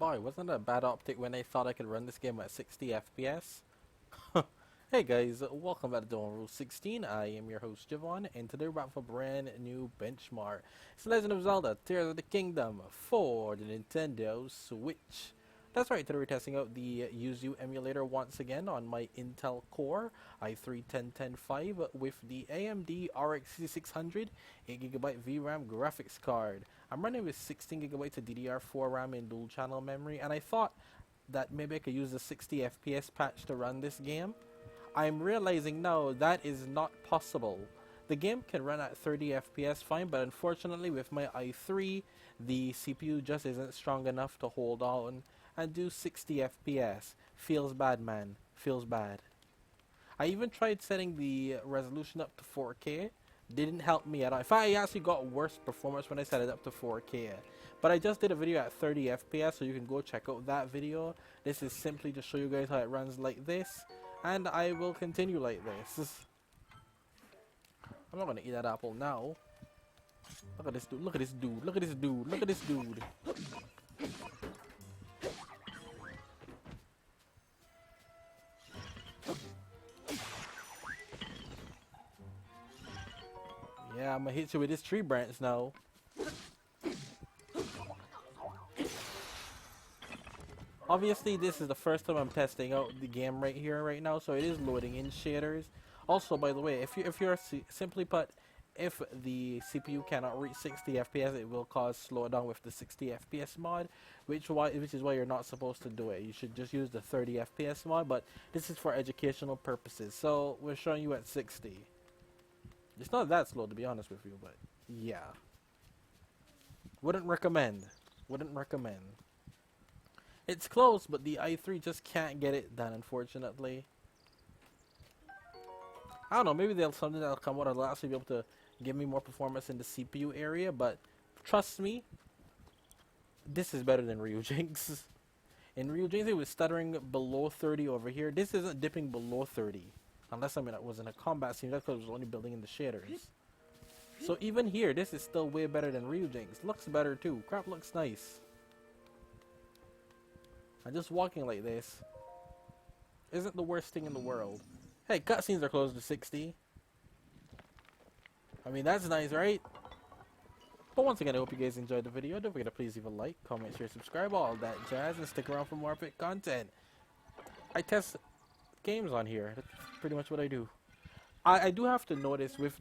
Boy, wasn't that a bad optic when I thought I could run this game at 60 FPS? Hey guys, welcome back to Dawn Rule 16. I am your host Javon, and today we're back for a brand new benchmark. It's Legend of Zelda: Tears of the Kingdom for the Nintendo Switch. That's right, today we're testing out the YUZU emulator once again on my Intel Core i3-10105 with the AMD RX 6600 8GB VRAM graphics card. I'm running with 16GB of DDR4 RAM in dual channel memory, and I thought that maybe I could use the 60 FPS patch to run this game. I'm realizing now that is not possible. The game can run at 30 FPS fine, but unfortunately with my i3, the CPU just isn't strong enough to hold on and do 60 FPS. Feels bad, man. Feels bad. I even tried setting the resolution up to 4K. Didn't help me at all. In fact, I actually got worse performance when I set it up to 4K. But I just did a video at 30 FPS, so you can go check out that video. This is simply to show you guys how it runs like this. And I will continue like this. I'm not gonna eat that apple now. Look at this dude, look at this dude, look at this dude, look at this dude. Yeah, I'm gonna hit you with this tree branch now. Obviously, this is the first time I'm testing out the game right here, right now, so it is loading in shaders. Also, by the way, if you're simply put, if the CPU cannot reach 60 FPS, it will cause slowdown with the 60 FPS mod, which is why you're not supposed to do it. You should just use the 30 FPS mod, but this is for educational purposes, so we're showing you at 60. It's not that slow, to be honest with you, but yeah. Wouldn't recommend. Wouldn't recommend. It's close, but the i3 just can't get it done, unfortunately. I don't know, maybe there's something that'll come out that'll actually be able to give me more performance in the CPU area, but trust me, this is better than Ryujinx. In Ryujinx, it was stuttering below 30 over here. This isn't dipping below 30. Unless I was in a combat scene, that's because it was only building in the shaders. So even here, this is still way better than Ryujinx. Looks better too. Crap looks nice. And just walking like this isn't the worst thing in the world. Hey, cutscenes are close to 60. I mean, that's nice, right? But once again, I hope you guys enjoyed the video. Don't forget to please leave a like, comment, share, subscribe, all that jazz, and stick around for more epic content. I test games on here. That's pretty much what I do. I do have to notice with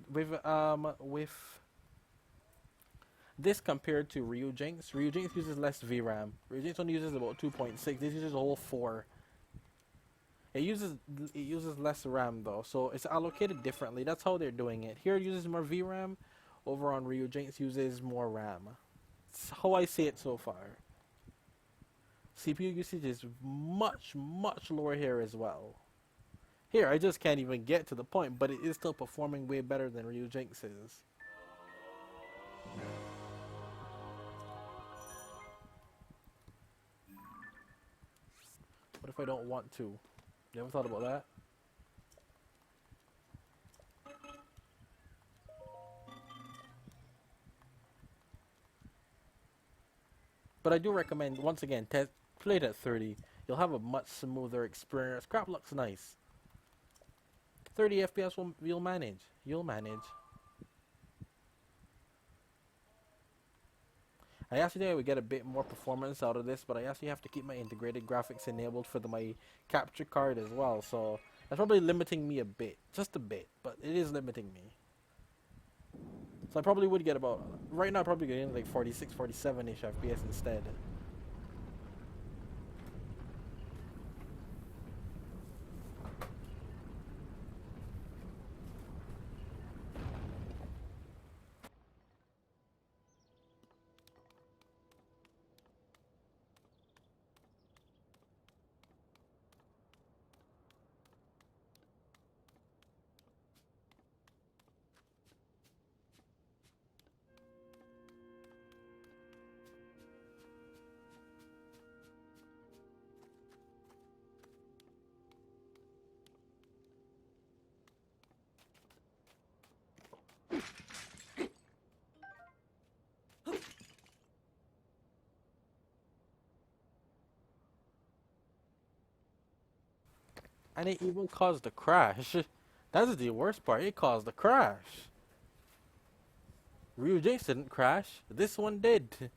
this compared to Ryujinx. Ryujinx uses less VRAM. Ryujinx only uses about 2.6. This uses a whole 4. It uses less RAM though, so it's allocated differently. That's how they're doing it. Here it uses more VRAM. Over on Ryujinx uses more RAM. That's how I see it so far. CPU usage is much lower here as well. Here I just can't even get to the point, but it is still performing way better than Ryujinx is. What if I don't want to? You ever thought about that? But I do recommend, once again, play it at 30. You'll have a much smoother experience. Crap looks nice. 30 FPS you'll manage. You'll manage. I actually think I would get a bit more performance out of this, but I actually have to keep my integrated graphics enabled for my capture card as well, so that's probably limiting me a bit. Just a bit, but it is limiting me. So I probably would get about, right now I'm probably getting like 46, 47-ish FPS instead. And it even caused a crash. That's the worst part. It caused a crash. Real Jace didn't crash. This one did.